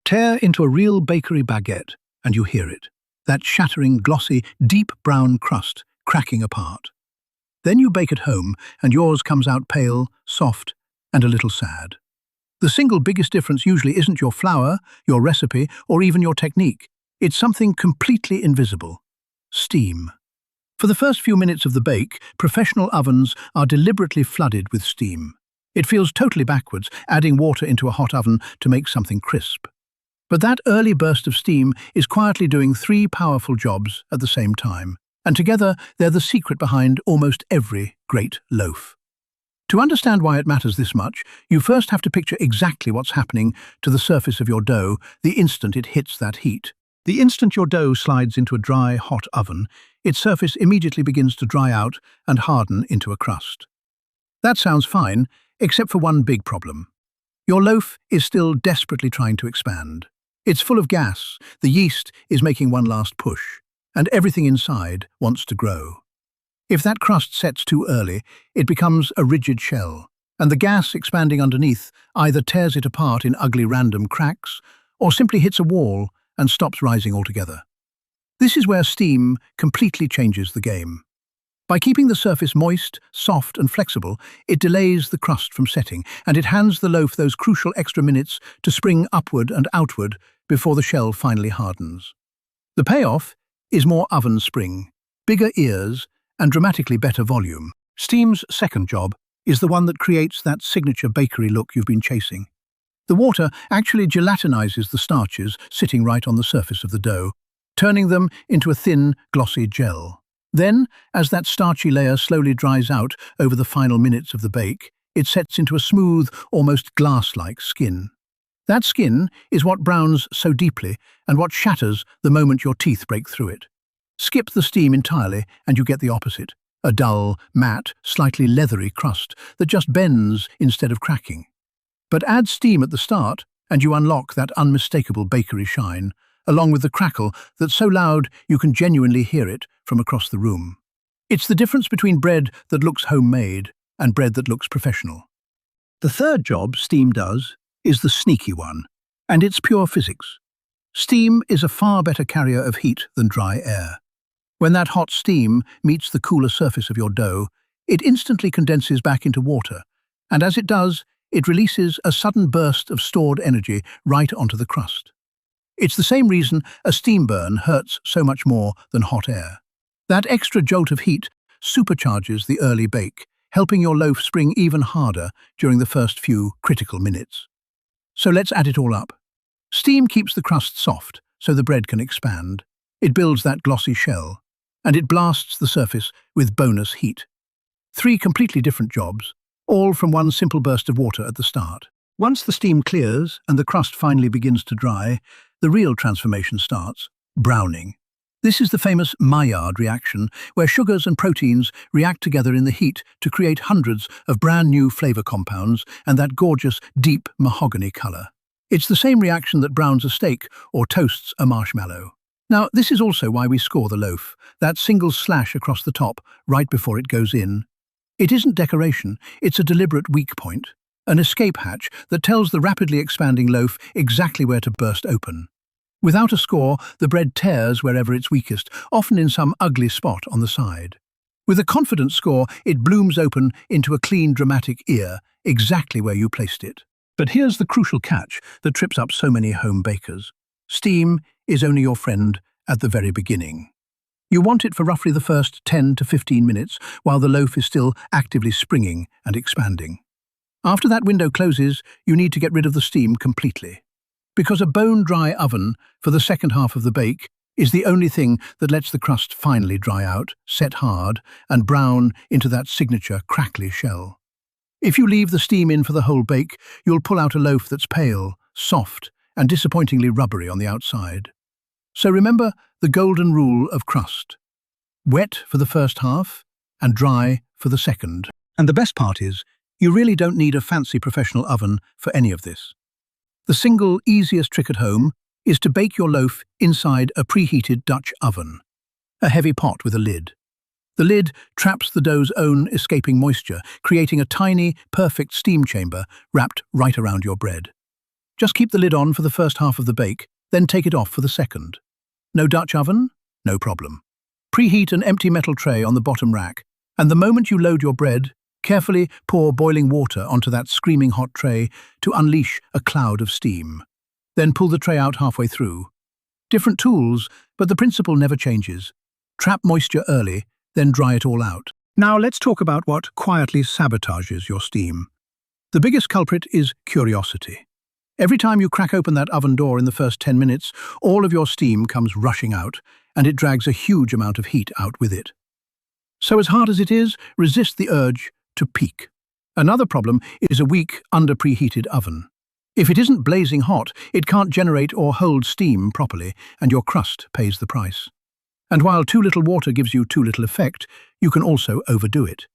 Tear into a real bakery baguette, and you hear it. That shattering, glossy, deep brown crust cracking apart. Then you bake at home, and yours comes out pale, soft, and a little sad. The single biggest difference usually isn't your flour, your recipe, or even your technique. It's something completely invisible. Steam. For the first few minutes of the bake, professional ovens are deliberately flooded with steam. It feels totally backwards, adding water into a hot oven to make something crisp. But that early burst of steam is quietly doing three powerful jobs at the same time, and together they're the secret behind almost every great loaf. To understand why it matters this much, you first have to picture exactly what's happening to the surface of your dough the instant it hits that heat. The instant your dough slides into a dry, hot oven, its surface immediately begins to dry out and harden into a crust. That sounds fine, except for one big problem. Your loaf is still desperately trying to expand. It's full of gas, the yeast is making one last push, and everything inside wants to grow. If that crust sets too early, it becomes a rigid shell, and the gas expanding underneath either tears it apart in ugly random cracks or simply hits a wall and stops rising altogether. This is where steam completely changes the game. By keeping the surface moist, soft and flexible, it delays the crust from setting, and it hands the loaf those crucial extra minutes to spring upward and outward before the shell finally hardens. The payoff is more oven spring, bigger ears, and dramatically better volume. Steam's second job is the one that creates that signature bakery look you've been chasing. The water actually gelatinizes the starches sitting right on the surface of the dough, turning them into a thin, glossy gel. Then, as that starchy layer slowly dries out over the final minutes of the bake, it sets into a smooth, almost glass-like skin. That skin is what browns so deeply and what shatters the moment your teeth break through it. Skip the steam entirely and you get the opposite, a dull, matte, slightly leathery crust that just bends instead of cracking. But add steam at the start and you unlock that unmistakable bakery shine, along with the crackle that's so loud you can genuinely hear it from across the room. It's the difference between bread that looks homemade and bread that looks professional. The third job steam does is the sneaky one, and it's pure physics. Steam is a far better carrier of heat than dry air. When that hot steam meets the cooler surface of your dough, it instantly condenses back into water, and as it does, it releases a sudden burst of stored energy right onto the crust. It's the same reason a steam burn hurts so much more than hot air. That extra jolt of heat supercharges the early bake, helping your loaf spring even harder during the first few critical minutes. So let's add it all up. Steam keeps the crust soft so the bread can expand. It builds that glossy shell, and it blasts the surface with bonus heat. Three completely different jobs, all from one simple burst of water at the start. Once the steam clears and the crust finally begins to dry, the real transformation starts: browning. This is the famous Maillard reaction, where sugars and proteins react together in the heat to create hundreds of brand new flavor compounds and that gorgeous, deep mahogany color. It's the same reaction that browns a steak or toasts a marshmallow. Now, this is also why we score the loaf, that single slash across the top right before it goes in. It isn't decoration, it's a deliberate weak point, an escape hatch that tells the rapidly expanding loaf exactly where to burst open. Without a score, the bread tears wherever it's weakest, often in some ugly spot on the side. With a confident score, it blooms open into a clean, dramatic ear, exactly where you placed it. But here's the crucial catch that trips up so many home bakers. Steam is only your friend at the very beginning. You want it for roughly the first 10 to 15 minutes while the loaf is still actively springing and expanding. After that window closes, you need to get rid of the steam completely. Because a bone-dry oven for the second half of the bake is the only thing that lets the crust finally dry out, set hard, and brown into that signature crackly shell. If you leave the steam in for the whole bake, you'll pull out a loaf that's pale, soft, and disappointingly rubbery on the outside. So remember the golden rule of crust: wet for the first half and dry for the second. And the best part is, you really don't need a fancy professional oven for any of this. The single easiest trick at home is to bake your loaf inside a preheated Dutch oven, a heavy pot with a lid. The lid traps the dough's own escaping moisture, creating a tiny, perfect steam chamber wrapped right around your bread. Just keep the lid on for the first half of the bake, then take it off for the second. No Dutch oven? No problem. Preheat an empty metal tray on the bottom rack, and the moment you load your bread, carefully pour boiling water onto that screaming hot tray to unleash a cloud of steam. Then pull the tray out halfway through. Different tools, but the principle never changes. Trap moisture early, then dry it all out. Now let's talk about what quietly sabotages your steam. The biggest culprit is curiosity. Every time you crack open that oven door in the first 10 minutes, all of your steam comes rushing out, and it drags a huge amount of heat out with it. So as hard as it is, resist the urge to peak. Another problem is a weak, under-preheated oven. If it isn't blazing hot, it can't generate or hold steam properly, and your crust pays the price. And while too little water gives you too little effect, you can also overdo it.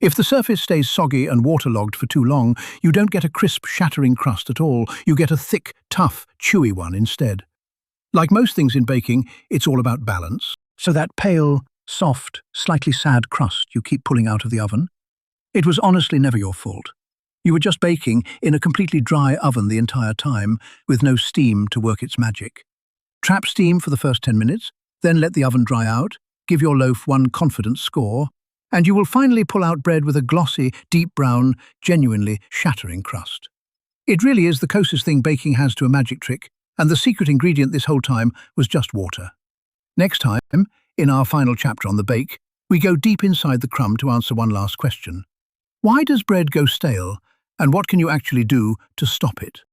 If the surface stays soggy and waterlogged for too long, you don't get a crisp, shattering crust at all. You get a thick, tough, chewy one instead. Like most things in baking, it's all about balance. So that pale, soft, slightly sad crust you keep pulling out of the oven, it was honestly never your fault. You were just baking in a completely dry oven the entire time, with no steam to work its magic. Trap steam for the first 10 minutes, then let the oven dry out, give your loaf one confident score, and you will finally pull out bread with a glossy, deep brown, genuinely shattering crust. It really is the closest thing baking has to a magic trick, and the secret ingredient this whole time was just water. Next time, in our final chapter on the bake, we go deep inside the crumb to answer one last question. Why does bread go stale, and what can you actually do to stop it?